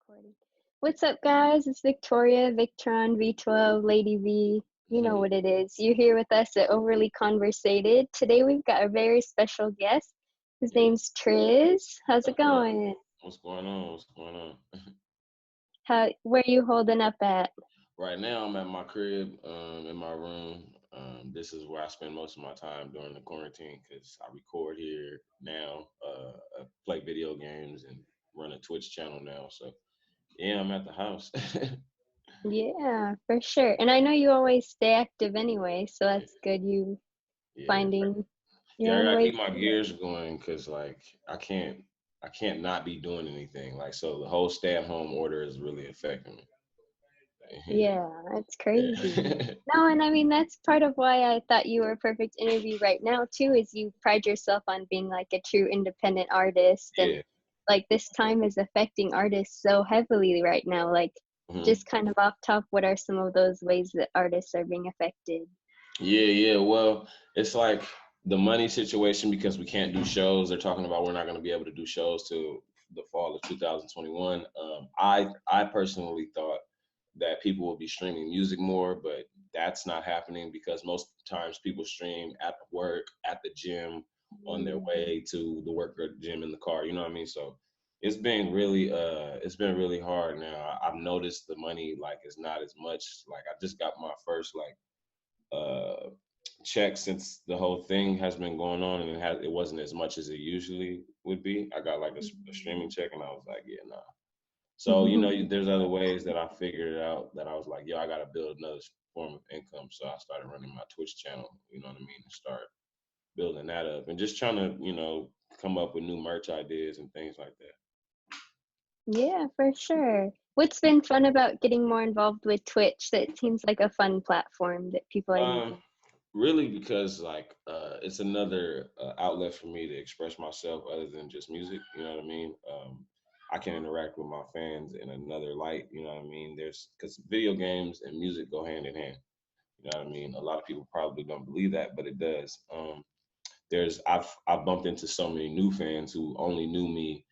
Recording. What's up, guys? It's Victoria, Victron, V12, Lady V. You know what it is. You're here with us at Overly Conversated. Today we've got a very special guest. His name's Trizz. How's it going? What's going on? What's going on? Where you holding up at? Right now, I'm at my crib, in my room. This is where I spend most of my time during the quarantine because I record here now, I play video games, and run a Twitch channel now. So yeah, I'm at the house. Yeah, for sure. And I know you always stay active anyway, so that's good. You Yeah, finding your yeah. I own gotta way. keep my gears going because like I can't not be doing anything. Like so, the whole stay-at-home order is really affecting me. Yeah, it's crazy. Yeah. No, and I mean that's part of why I thought you were a perfect interview right now too, is you pride yourself on being like a true independent artist, and Yeah. like this time is affecting artists so heavily right now. Like Mhm. just kind of off top, what are some of those ways that artists are being affected? Yeah. Well, it's like the money situation because we can't do shows. They're talking about we're not going to be able to do shows till the fall of 2021. I personally thought that people will be streaming music more, but that's not happening because most times people stream at work, at the gym, on their way to the work or the gym in the car. You know what I mean? So it's been really hard now. I've noticed the money like is not as much. Like I just got my first uh check since the whole thing has been going on, and it wasn't as much as it usually would be. I got like a streaming check, and I was like, yeah, nah. So there's other ways that I figured it out that I was like, yo, I got to build another form of income. So I started running my Twitch channel. You know what I mean, and start building that up, and just trying to come up with new merch ideas and things like that. Yeah, for sure. What's been fun about getting more involved with Twitch? That seems like a fun platform that people are Um, using. Really because like it's another outlet for me to express myself other than just music. You know what I mean? I can interact with my fans in another light. You know what I mean? There's because video games and music go hand in hand. You know what I mean? A lot of people probably don't believe that, but it does. I've bumped into so many new fans who only knew me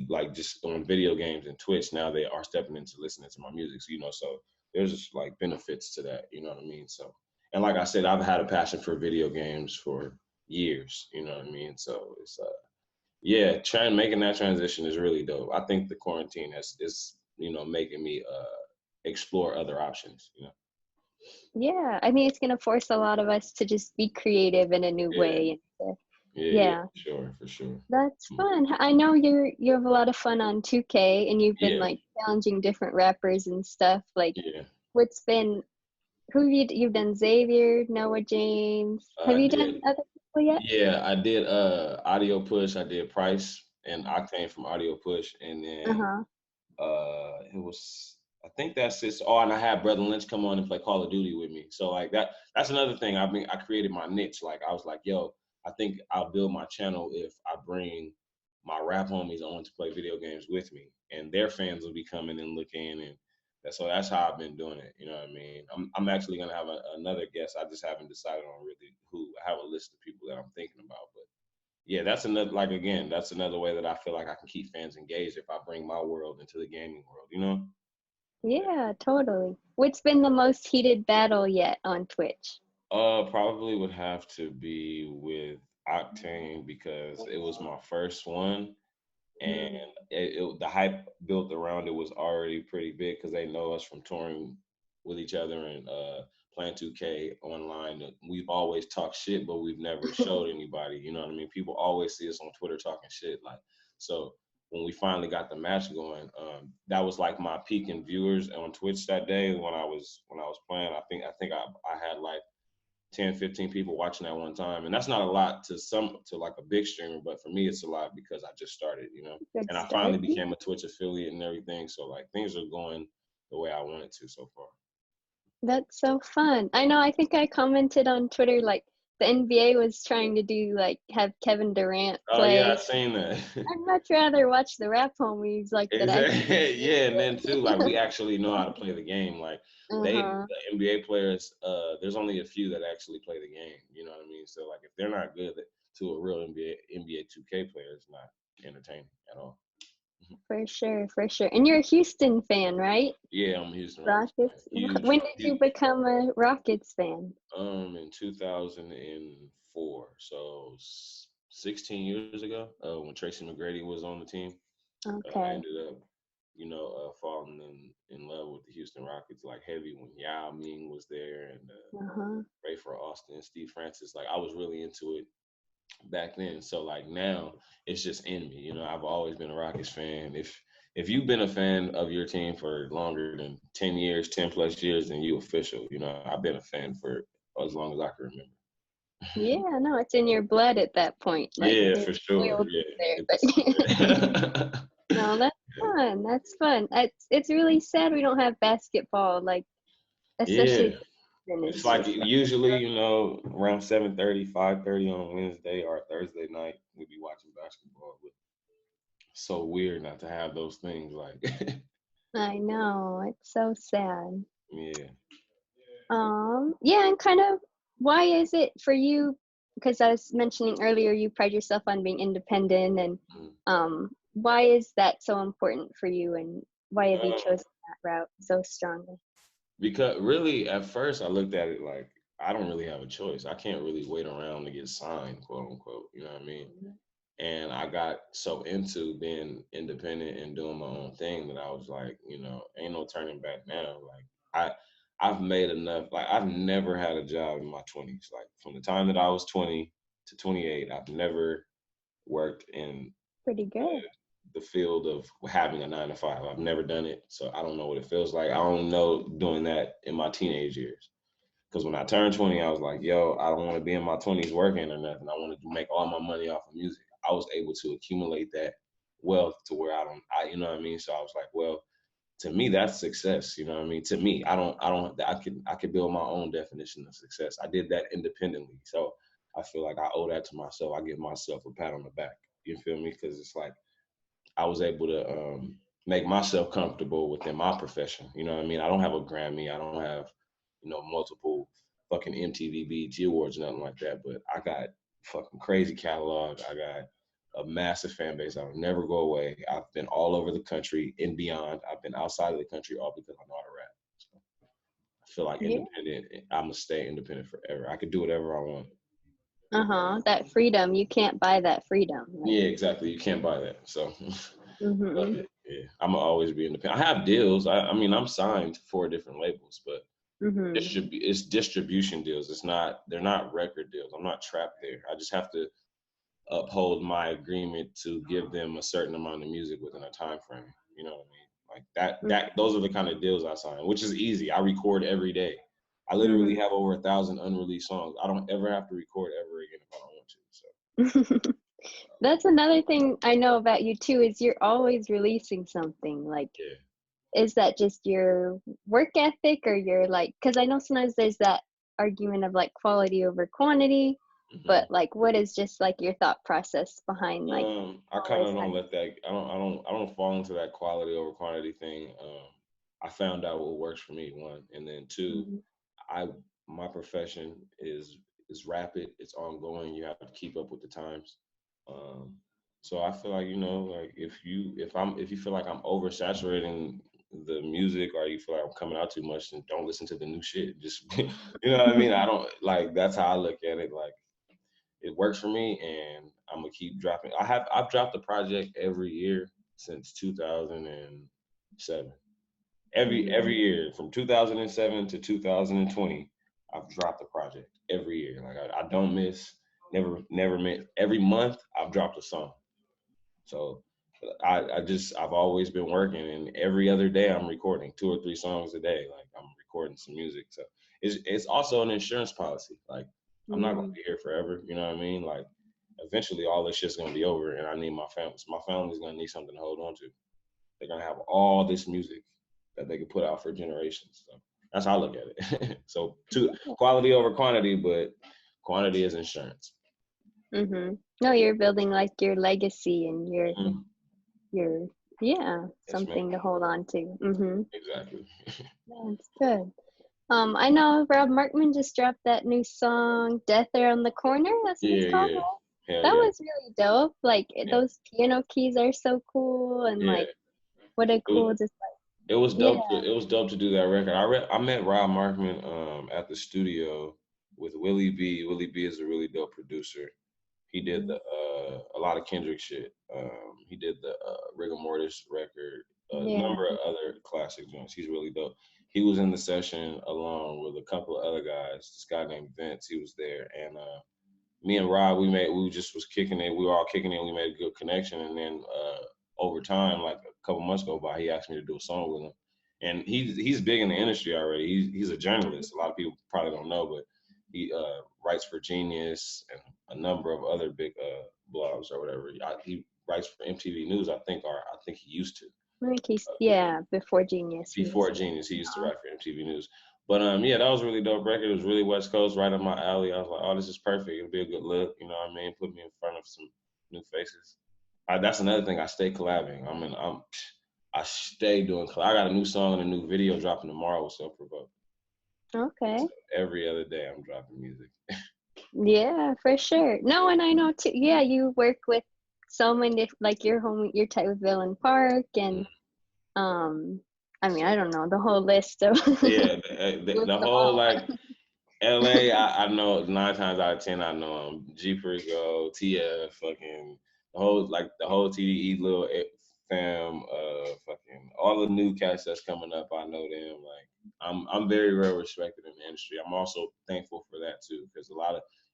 like just on video games and Twitch. Now they are stepping into listening to my music. So, so there's just like benefits to that. You know what I mean? So, and like I said, I've had a passion for video games for years. You know what I mean? So it's yeah, trying making that transition is really dope. I think the quarantine is making me explore other options. Yeah, I mean, it's gonna force a lot of us to just be creative in a new Yeah, way. yeah, Yeah, for sure. that's Mm. fun. I know you have a lot of fun on 2K, and you've been Yeah, like challenging different rappers and stuff. Like, yeah. what's been who you've done? Xavier, Noah James. Have I you did. done other people yet? Yeah, I did Audio Push, I did Price and Octane from Audio Push, and then Uh-huh. it was I think that's it. Oh, and I had Brother Lynch come on and play Call of Duty with me. So like that's another thing. I created my niche. Like I was like, yo, I think I'll build my channel if I bring my rap homies on to play video games with me, and their fans will be coming and looking, and that's how I've been doing it. You know what I mean? I'm actually gonna have another guest. I just haven't decided on really who. I have a list of people that I'm thinking about, but yeah, that's another like again, that's another way that I feel like I can keep fans engaged if I bring my world into the gaming world. Yeah, totally. What's been the most heated battle yet on Twitch? Probably would have to be with Octane because it was my first one, and the hype built around it was already pretty big because they know us from touring with each other and playing 2K online. We've always talked shit, but we've never showed anybody. You know what I mean? People always see us on Twitter talking shit. Like so, when we finally got the match going, that was like my peak in viewers on Twitch that day when I was playing. I had like 10, 15 people watching at one time. And that's not a lot to like a big streamer, but for me it's a lot because I just started. Good And I start. finally became a Twitch affiliate and everything. So like things are going the way I wanted to so far. That's so fun. I know, I think I commented on Twitter like the NBA was trying to do like have Kevin Durant Oh yeah, I play. seen that. I'd much rather watch the rap homies like that actually Exactly. Yeah, and then too, like do we actually know how to play the game. Like it. the Uh-huh. NBA players, there's only a few that actually play the game. You know what I mean? So like if they're not good to a real NBA 2K player, it's not entertaining at all. For sure, for sure. And you're a Houston fan, right? Yeah, I'm a Houston Rockets fan. Rockets. Huge, When did you huge. become a Rockets fan? In 2004, so 16 years ago, when Tracy McGrady was on the team, I Okay. ended up, falling in love with the Houston Rockets like heavy when Yao Ming was there and Uh-huh. Ray for Austin, Steve Francis. Like I was really into it back then. So like now it's just in me. I've always been a Rockets fan. If you've been a fan of your team for longer than 10 years, 10 plus years, then you official. I've been a fan for as long as I can remember. Yeah, no, it's in your blood at that point. Like Yeah, there's for sure. loyalty Yeah. there. But It's no, that's fun. That's fun. It's really sad we don't have basketball, like yeah. especially then It's it's like just like usually, around 7:30, 5:30 on a Wednesday or a Thursday night, we'll be watching basketball. But so weird not to have those things. Like, I know, it's so sad. yeah. Yeah, and kind of why is it for you? Because I was mentioning earlier, you pride yourself on being independent, and Mhm. why is that so important for you, and why have you Um, chosen that route so strongly? because really, at first, I looked at it like I don't really have a choice. I can't really wait around to get signed, quote unquote. You know what I mean? And I got so into being independent and doing my own thing that I was like, ain't no turning back now. Like I've made enough. Like I've never had a job in my 20s. Like from the time that I was 20 to 28, I've never worked in Pretty good. the field of having a 9 to 5. I've never done it, so I don't know what it feels like. I don't know doing that in my teenage years. Because when I turned 20, I was like, yo, I don't want to be in my 20s working or nothing. I wanted to make all my money off of music. I was able to accumulate that wealth to where you know what I mean? So I was like, well, to me, that's success. You know what I mean? To me, I could build my own definition of success. I did that independently. So I feel like I owe that to myself. I give myself a pat on the back. You feel me? Because it's like, I was able to make myself comfortable within my profession. You know what I mean? I don't have a Grammy. I don't have, multiple fucking MTV BET awards, nothing like that. But I got fucking crazy catalog. I got a massive fan base that'll never go away. I've been all over the country and beyond. I've been outside of the country all because I know how to rap. So I feel like Yeah. independent. I'm gonna stay independent forever. I could do whatever I want. Uh-huh. That freedom, you can't buy that freedom. Like, Yeah, exactly. You can't buy that. So love mm-hmm. it. Yeah, I'm gonna always be independent. I have deals. I mean, I'm signed to 4 different labels, but Mm-hmm. it's distribution deals. They're not record deals. I'm not trapped there. I just have to uphold my agreement to give them a certain amount of music within a time frame. You know what I mean? Like that those are the kind of deals I sign, which is easy. I record every day. I literally Mm-hmm. have over 1,000 unreleased songs. I don't ever have to record ever again if I don't want to. So That's another thing I know about you too, is you're always releasing something. Like, yeah. is that just your work ethic, or your like, because I know sometimes there's that argument of like quality over quantity, Hmm. but like what is just like your thought process behind like I kind always of don't having. let that. I don't fall into that quality over quantity thing. I found out what works for me. One, and then two, Mm-hmm. I my profession is rapid. It's ongoing. You have to keep up with the times. Um, so I feel like like if you feel like I'm oversaturating the music or you feel like I'm coming out too much, then don't listen to the new shit. Just you know what I mean. I don't like that's how I look at it. Like it works for me, and I'm gonna keep dropping. I've dropped a project every year since 2007. Every Mm-hmm. year from 2007 to 2020, I've dropped a project every year. Like I don't miss, never miss. Every month I've dropped a song. So I've always been working, and every other day I'm recording 2 or 3 songs a day. Like I'm recording some music. So it's also an insurance policy. Like I'm not gonna Mm-hmm. be here forever. You know what I mean? Like eventually all this shit's gonna be over, and I need my family. My family's gonna need something to hold on to. They're gonna have all this music that they can put out for generations. So that's how I look at it. So quality over quantity, but quantity is insurance. Mm-hmm. No, you're building like your legacy and Mhm. your yeah, Yes, ma'am. something to hold on to. Mm-hmm. Exactly. That's good. I know Rob Markman just dropped that new song, Death Around the Corner. That's what it's Yeah, called, yeah. right? Hell That yeah. was really dope. Like Yeah. those piano keys are so cool, and Yeah. like What a It was, cool, just it was yeah. dope. It was dope to do that record. I met Rob Markman at the studio with Willie B. Willie B is a really dope producer. He did Mhm. the a lot of Kendrick shit. He did the Rigor Mortis record, a Yeah. number of other classic joints. He's really dope. He was in the session along with a couple of other guys. This guy named Vince, he was there, and me and Rob, we just was kicking it. We were all kicking it. We made a good connection, and then over time, like a couple months go by, he asked me to do a song with him. And he's big in the industry already. He's a journalist. A lot of people probably don't know, but he writes for Genius and a number of other big blogs or whatever. He writes for MTV News, I think, or I think he used to. I think yeah, before Genius he Before used to. Genius, he used to write for MTV News. But yeah, that was a really dope record. It was really West Coast, right up my alley. I was like, oh, this is perfect. It'll be a good look. You know what I mean? Put me in front of some new faces. That's another thing. I stay collabing. I stay doing. I got a new song and a new video dropping tomorrow with Self Provoked. Okay. So every other day, I'm dropping music. Yeah, for sure. No, and I know too. Yeah, you work with so many, like your type with Villain Park, and um, I mean, I don't know the whole list of Yeah, list the them whole all. like LA, I know 9 times out of 10 I know them. G Perigo, TF, fucking the whole TDE little fam, fucking all the new cats that's coming up. I know them. Like I'm very well respected in the industry. I'm also thankful for that too, because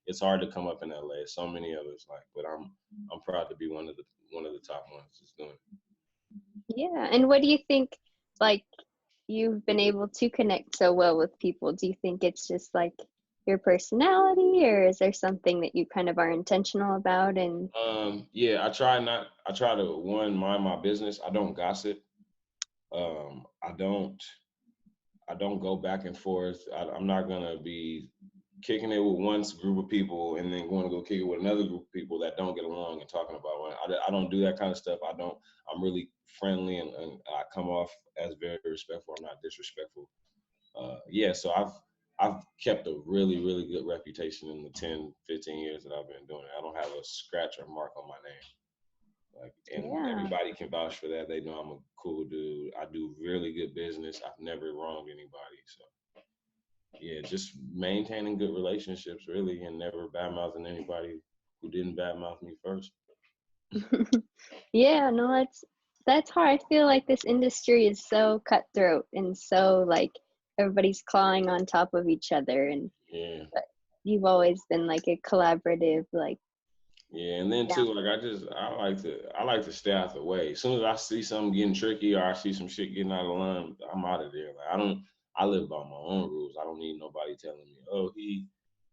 it's hard to come up in LA. So many others but I'm proud to be one of the top ones just doing it. Yeah, and what do you think? Like, you've been able to connect so well with people. Do you think it's just like your personality, or is there something that you kind of are intentional about? And Yeah, I try to mind my business. I don't gossip. Um, I don't I don't go back and forth. I'm not gonna be kicking it with one group of people and then going to go kick it with another group of people that don't get along and talking about one. I don't do that kind of stuff. I don't. I'm really friendly and I come off as very respectful. I'm not disrespectful. Yeah, so I've kept a really really good reputation in the 10, 15 years that I've been doing it. I don't have a scratch or mark on my name. Like, and yeah, everybody can vouch for that. They know I'm a cool dude. I do really good business. I've never wronged anybody. So yeah, just maintaining good relationships really, and never bad mouthing anybody who didn't badmouth me first. yeah. No, that's hard. I feel like this industry is so cutthroat and so like everybody's clawing on top of each other, and Yeah. but you've always been like a collaborative, like Yeah, and then down. too, like I like to stay out the way. As soon as I see something getting tricky or I see some shit getting out of line, I'm out of there. Like I live by my own rules. I don't need nobody telling me, oh, he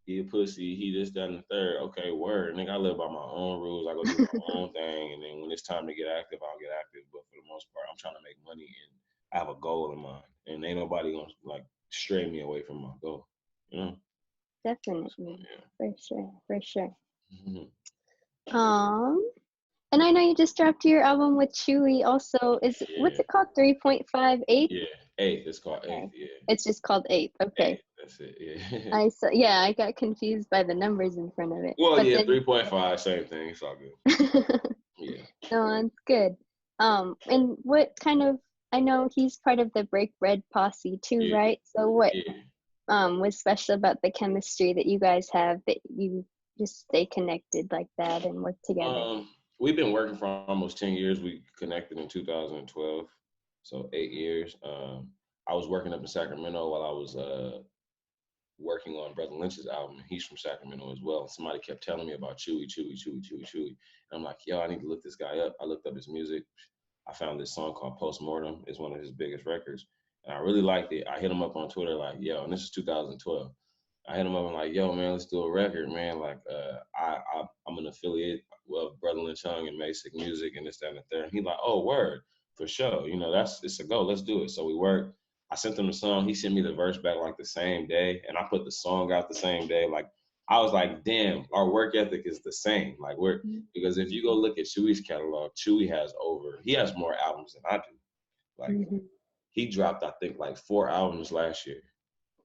a pussy, he this, that, and the third. Okay, word. Nigga, I live by my own rules. I go do my own thing, and then when it's time to get active, I'll get active. But for the most part, I'm trying to make money and I have a goal in mind. And ain't nobody gonna like stray me away from my goal. You know? So, Definitely, for sure, for sure. yeah. Um, and I know you just dropped your album with Chewy. Also, what's Yeah. it called? 3.58. Yeah, eighth. It's called eighth. Okay, Yeah, it's just called Eighth. Okay, eighth. That's it. Yeah. I saw. Yeah, I got confused by the numbers in front of it. Well, But yeah, then, 3.5, same thing. It's all good. Yeah. no, it's good. And what kind of? I know he's part of the Break Bread posse too, Yeah. right? So what Yeah. was special about the chemistry that you guys have, that you just stay connected like that and work together? We've been working for almost 10 years. We connected in 2012, so 8 years. I was working up in Sacramento while I was working on Brother Lynch's album, and he's from Sacramento as well. And somebody kept telling me about Chewy. And I'm like, yo, I need to look this guy up. I looked up his music. I found this song called Postmortem. It's one of his biggest records. And I really liked it. I hit him up on Twitter like, yo, and this is 2012. I hit him up and like, yo, man, let's do a record, man. Like, I'm an affiliate of Brother Lynch Young and Basic Music and this, that, and the third. And he's like, oh, word, for sure. You know, it's a go. Let's do it. So we worked. I sent him the song. He sent me the verse back like the same day, and I put the song out the same day. Like, I was like, damn, our work ethic is the same. Like, because if you go look at Chewy's catalog, he has more albums than I do. Like, Mm-hmm. he dropped, I think, like 4 albums last year.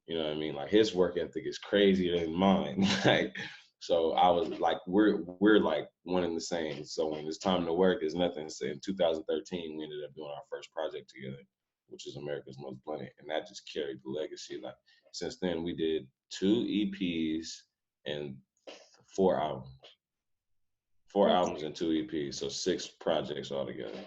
You know what I mean? Like, his work ethic is crazier than mine. Like, So I was like, we're like one and the same. So when it's time to work, there's nothing. So in 2013, we ended up doing our first project together, which is America's Most Blunted, and that just carried the legacy. Like since then, we did 2 EPs and 4 albums, four That's albums and 2 EPs, so 6 projects altogether.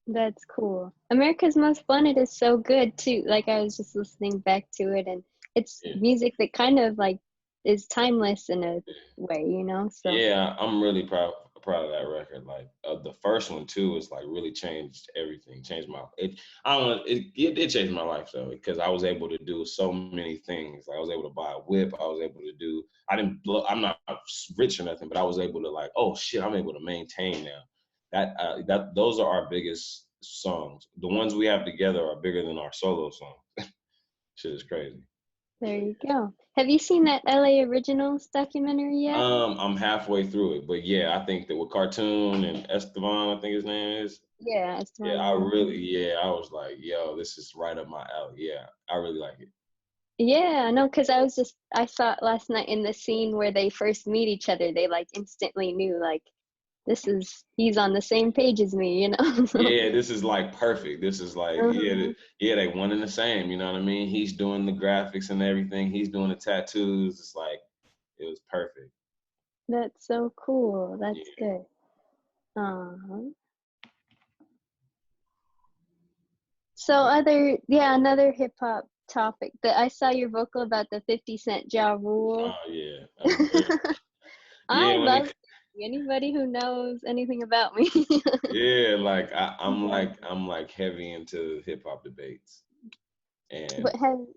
that's cool. America's Most Blunted is so good too. Like I was just listening back to it, and it's Yeah. music that kind of like is timeless in a way, you know. So Yeah, I'm really proud of that record. Like the first one too is like really changed everything. Changed my it. I don't know. It did change my life though because I was able to do so many things. Like I was able to buy a whip. I was able to do. I didn't blow. I'm not rich or nothing, but I was able to like. Oh shit! I'm able to maintain now. That those are our biggest songs. The ones we have together are bigger than our solo songs. Shit is crazy. there you go. Have you seen that LA Originals documentary yet? I'm halfway through it, but yeah, I think that with Cartoon and Esteban, I think his name is. Yeah, it's Yeah, one. I was like, yo, this is right up my alley. Yeah, I really like it. Yeah, no, because I saw it last night in the scene where they first meet each other. They like instantly knew like he's on the same page as me, you know. So, Yeah, this is like perfect. This is like, uh-huh. yeah, they one and the same. You know what I mean? He's doing the graphics and everything. He's doing the tattoos. It's like, it was perfect. That's so cool. That's Yeah. good. Uh-huh. So another hip hop topic that I saw your vocal about the 50 Cent Ja Rule. Oh yeah. I'm very, I yeah, when love it, anybody who knows anything about me. yeah, like I'm like heavy into hip hop debates. And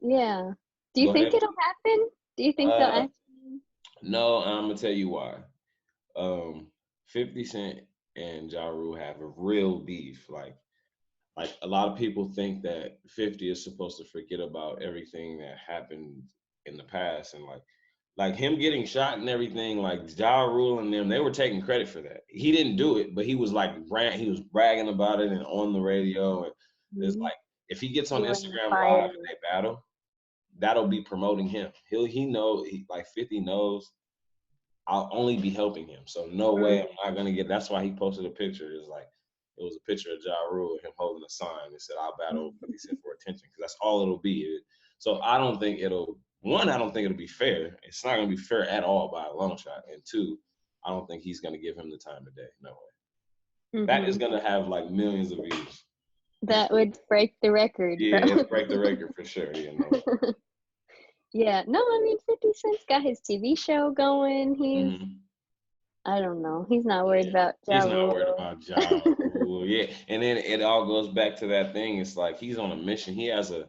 Yeah. Do you go think ahead. it'll happen? Do you think they'll Uh, actually? no, I'm gonna tell you why. um 50 Cent and Ja Rule have a real beef. Like a lot of people think that 50 is supposed to forget about everything that happened in the past and like him getting shot and everything, like Ja Rule and them, they were taking credit for that. He didn't do it, but he was like he was bragging about it and on the radio. And it's Mhm. like if he gets on Fueling the Instagram fire. Live and they battle, that'll be promoting him. Like 50 knows I'll only be helping him. So no way Mhm. I'm not gonna get. That's why he posted a picture. It's like it was a picture of Ja Rule, him holding a sign that said "I'll battle 50 Cent for attention," because that's all it'll be. So I don't think it'll. One, I don't think it'll be fair. It's not gonna be fair at all by a long shot. And two, I don't think he's gonna give him the time of day. No way. That is Mhm. gonna have like millions of views. That would break the record, Yeah, it'll break the probably. record for sure. Yeah, no way. Yeah. No, I mean 50 Cent's got his TV show going. Hmm. I don't know. He's not worried Yeah, about Ja he's not worried Rule. about Ja Rule. Yeah, and then it all goes back to that thing. It's like he's on a mission. He has a.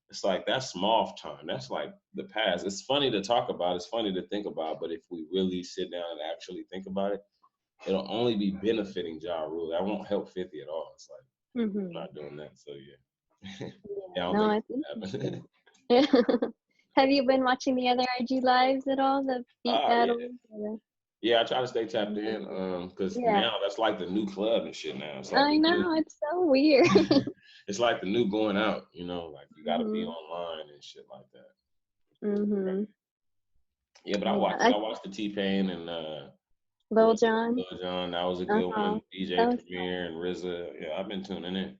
It's like that's small time. That's like the past. It's funny to talk about. It's funny to think about. But if we really sit down and actually think about it, it'll only be benefiting Ja Rule. That won't help 50 at all. It's like I'm Mhm. not doing that. So yeah, Yeah. yeah, I don't No, think it's it's gonna happen. interesting. Have you been watching the other IG lives at all? The beat Yeah, battles? yeah. I try to stay tapped in, because Yeah. now that's like the new club and shit. Now it's like I the new. know. It's so weird. It's like the new going out, like you got to be Mhm. online and shit like that. Mhm. Yeah, but I Yeah. watched it. I watched the T-Pain and who Lil else? Jon. Lil Jon. That was a good Uh-huh. one. DJ That was Premier and RZA. Yeah, I've been tuning in.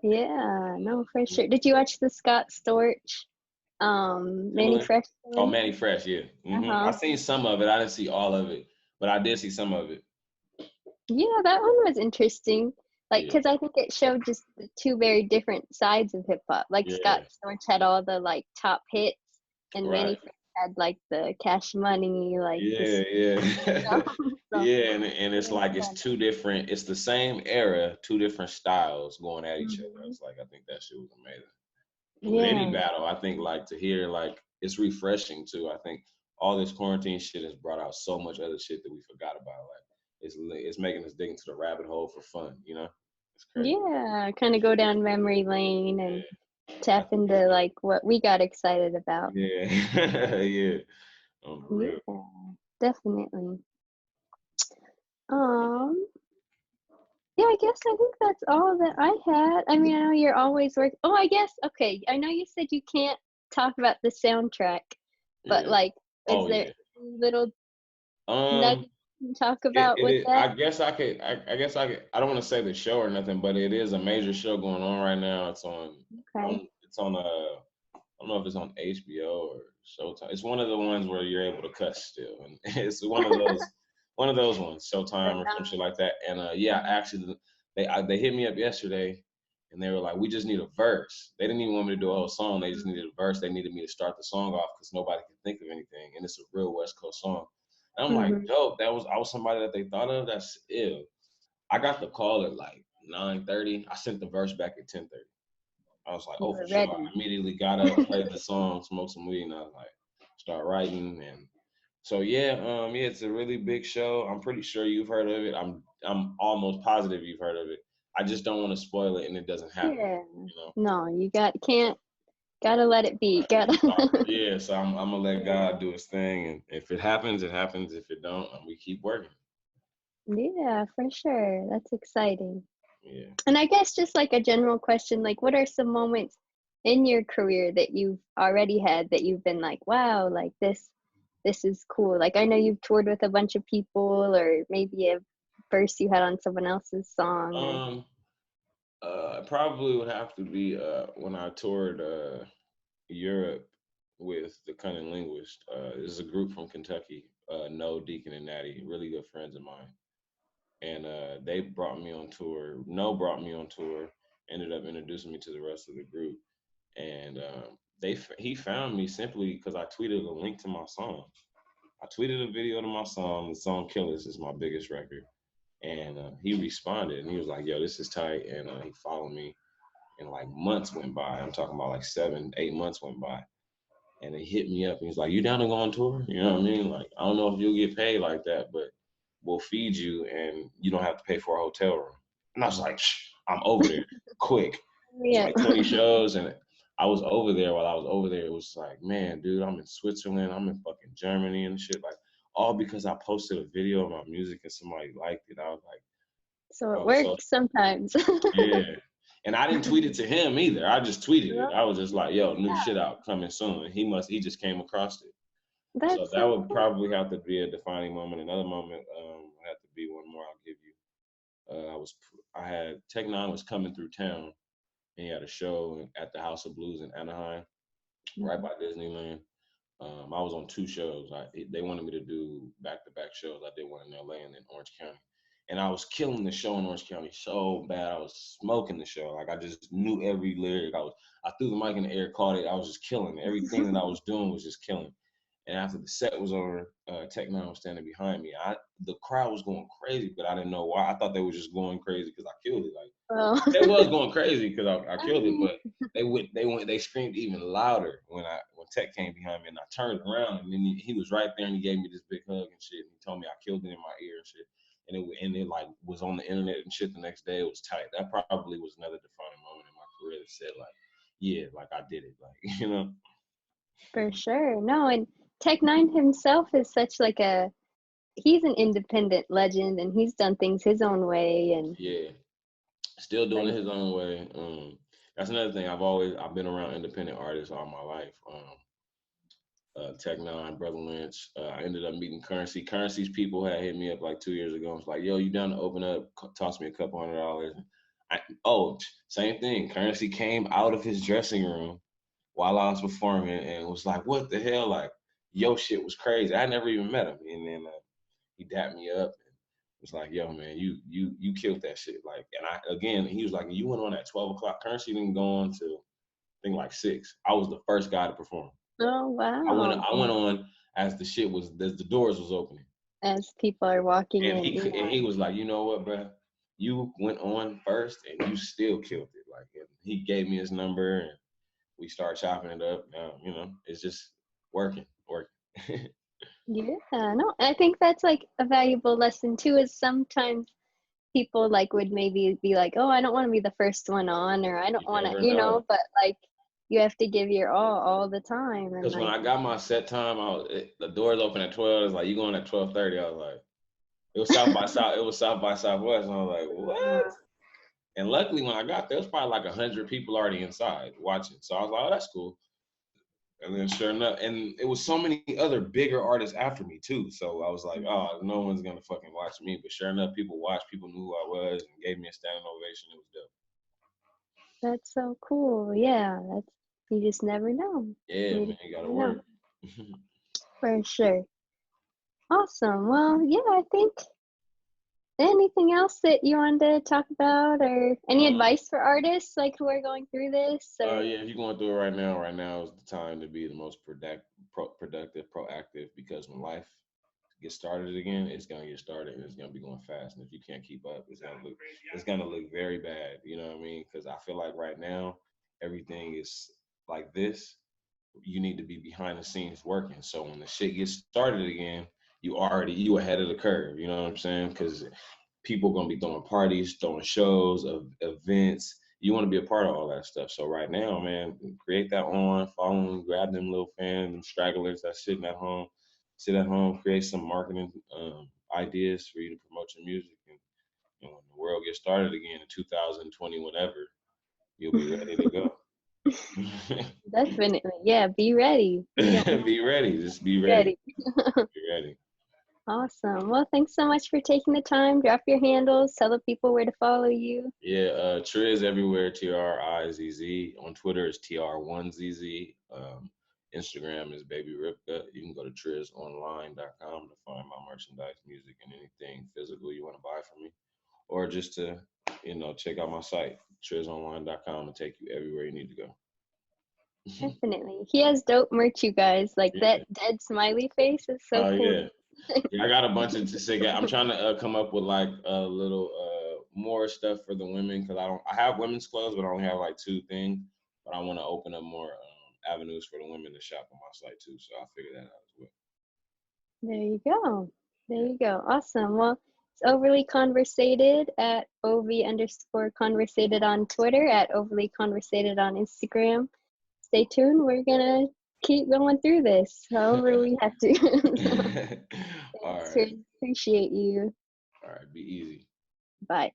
yeah, no, for sure. Did you watch the Scott Storch, Manny Timberland. Fresh Oh, one? Manny Fresh. Yeah. I Uh-huh. seen some of it. I didn't see all of it, but I did see some of it. Yeah, that one was interesting. Like, Yeah. because I think it showed just the two very different sides of hip hop. Like Scott Yeah. Storch had all the like top hits, and Manny Right. Fresh had like the Cash Money, like Yeah. this, you know. Yeah. So Yeah, and it it's was like it's fun. two different. It's the same era, two different styles going at each other. Hmm. It's like I think that shit was amazing. With any Yeah. battle, I think like to hear like it's refreshing too. I think all this quarantine shit has brought out so much other shit that we forgot about. Like it's making us dig into the rabbit hole for fun. It's crazy. Yeah, kind of go down memory lane and Yeah, tap into like what we got excited about. yeah, yeah. On the real. Yeah, definitely. Um, yeah, I guess I think that's all that I had. I mean, I know you're always working. Oh, I guess okay. I know you said you can't talk about the soundtrack, but Yeah. like, is Oh there yeah. little Um, nuggets to talk about with that? I guess I could. I guess I could. I don't want to say the show or nothing, but it is a major show going on right now. It's on. Okay. It's on. I don't know if it's on HBO or Showtime. It's one of the ones where you're able to cuss still, and it's one of those ones, Showtime Right or some shit on. like that. And yeah, actually, they hit me up yesterday, and they were like, "We just need a verse." They didn't even want me to do a whole song. They just needed a verse. They needed me to start the song off because nobody could think of anything, and it's a real West Coast song. And I'm like, Mm-hmm. dope. I was somebody that they thought of. That's ill. I got the call at like 9:30. I sent the verse back at 10:30. I was like, You oh, for were sure. I ready. immediately got up, played the song, smoked some weed, and I was like, start writing. And so yeah, it's a really big show. I'm pretty sure you've heard of it. I'm almost positive you've heard of it. I just don't want to spoil it and it doesn't happen. Yeah. You know. No, you can't gotta let it be. Gotta. Yeah, so I'm gonna let Yeah. God do his thing, and if it happens, it happens. If it don't, we keep working. Yeah, for sure. That's exciting. Yeah. And I guess just like a general question, like what are some moments in your career that you've already had that you've been like, wow, like this is cool. Like I know you've toured with a bunch of people or maybe a verse you had on someone else's song or Um, probably would have to be when I toured Europe with the Cunning Linguist. This is a group from Kentucky, No, Deacon, and Natty, really good friends of mine. And they brought me on tour. No brought me on tour, ended up introducing me to the rest of the group. And he found me simply because I tweeted a link to my song. I tweeted a video to my song. The song Killers is my biggest record. And he responded and he was like, yo, this is tight. And he followed me. And like months went by. I'm talking about like 7, 8 months went by and they hit me up and he's like, "You down to go on tour?" You know what I mean? Like, I don't know if you'll get paid like that, but we'll feed you and you don't have to pay for a hotel room. And I was like, Shh, I'm over there quick. It was yeah. like 20 shows and I was over there. While I was over there, it was like, man, dude, I'm in Switzerland, I'm in fucking Germany and shit. Like, all because I posted a video of my music and somebody liked it. I was like, So I it was so works sometimes. yeah. And I didn't tweet it to him either. I just tweeted it. Well, I was just like, yo, new yeah, shit out coming soon. And he just came across it. So that's that so would cool. probably have to be a defining moment. Another moment would have to be one more I'll give you. I had Tech N9ne was coming through town and he had a show at the House of Blues in Anaheim, right Mhm. by Disneyland. I was on two shows. They wanted me to do back-to-back shows. I did one in LA and then Orange County. And I was killing the show in Orange County so bad. I was smoking the show. Like I just knew every lyric. I threw the mic in the air, caught it. I was just killing it. Everything that I was doing was just killing. And after the set was over, Tech N9ne was standing behind me. The crowd was going crazy, but I didn't know why. I thought they were just going crazy because I killed it. Like Well, they was going crazy because I I killed it, mean, but they screamed even louder when Tech came behind me and I turned around and then he was right there and he gave me this big hug and shit and he told me I killed it in my ear and shit and it like was on the internet and shit the next day. It was tight. That probably was another defining moment in my career that said like, yeah, like I did it, like you know. for sure. No, and Tech N9ne himself is such like a he's an independent legend and he's done things his own way and Yeah, still doing it like his own way. That's another thing. I've been around independent artists all my life. Tech N9ne, Brother Lynch. I ended up meeting Currency. Currency's people had hit me up like 2 years ago. It's like, yo, you down to open up? Toss me a couple $100. Same thing. Currency came out of his dressing room while I was performing and was like, what the hell? Like, yo, shit was crazy. I never even met him. And then he dapped me up and was like, yo, man, you killed that shit. Like, he was like, you went on at 12 o'clock. Currency didn't go on till I think like 6. I was the first guy to perform. oh wow. I went on as the doors was opening, As people are walking and in, he was like, you know what, bro, you went on first and you still killed it. Like, and he gave me his number and we started chopping it up. Now it's just working. yeah, no, I think that's like a valuable lesson too, is sometimes people like would maybe be like, oh, I don't want to be the first one on, or I don't You want to, never know. but like you have to give your all the time. And Because when like, I got my set time, the doors open at 12. It's like you going at 12:30. I was like, it was South by South. It was South by Southwest. And I was like, what? And luckily, when I got there, it was probably like 100 people already inside watching. So I was like, oh, that's cool. And then sure enough, and it was so many other bigger artists after me too. So I was like, oh, no one's gonna fucking watch me. But sure enough, people watched, people knew who I was and gave me a standing ovation. It was dope. That's so cool. Yeah, that's you just never know. Yeah, You man, just you gotta never know work. for sure. Awesome. Well, yeah, I think anything else that you wanted to talk about or any um, advice for artists like who are going through this or yeah, if you're going through it right now, right now is the time to be the most productive, proactive, because when life gets started again, it's gonna get started and it's gonna be going fast. And if you can't keep up, it's gonna look very bad. You know what I mean? Because I feel like right now everything is like this. You need to be behind the scenes working. So when the shit gets started again, you ahead of the curve. You know what I'm saying? Because people gonna be throwing parties, throwing shows, events. You want to be a part of all that stuff. So right now, man, create that on, follow them, grab them little fans, them stragglers that's sitting at home, sit at home, create some marketing ideas for you to promote your music. And when the world gets started again in 2020, whatever, you'll be ready to go. definitely. Yeah, be ready. You don't want Be ready. Just be to be ready. ready. Be ready. Awesome. Well, thanks so much for taking the time. Drop your handles, tell the people where to follow you. Yeah, Trizz everywhere, Trizz. On Twitter is TR1ZZ. Instagram is Baby Ripka. You can go to TrizzOnline.com to find my merchandise, music, and anything physical you want to buy from me. Or just to, check out my site, TrizzOnline.com, and take you everywhere you need to go. Definitely. He has dope merch, you guys. Like Yeah. that dead smiley face is so Oh cool. yeah. Yeah, I got a bunch of sick. I'm trying to come up with like a little more stuff for the women because I have women's clothes, but I only have like two things. But I want to open up more avenues for the women to shop on my site too. So I'll figure that out as well. There you go. There Yeah. you go. Awesome. Well, it's Overly Conversated at OV_conversated on Twitter, at Overly Conversated on Instagram. Stay tuned. We're gonna keep going through this however we have to. All Thanks, right. Trizz. Appreciate you. All right. Be easy. Bye.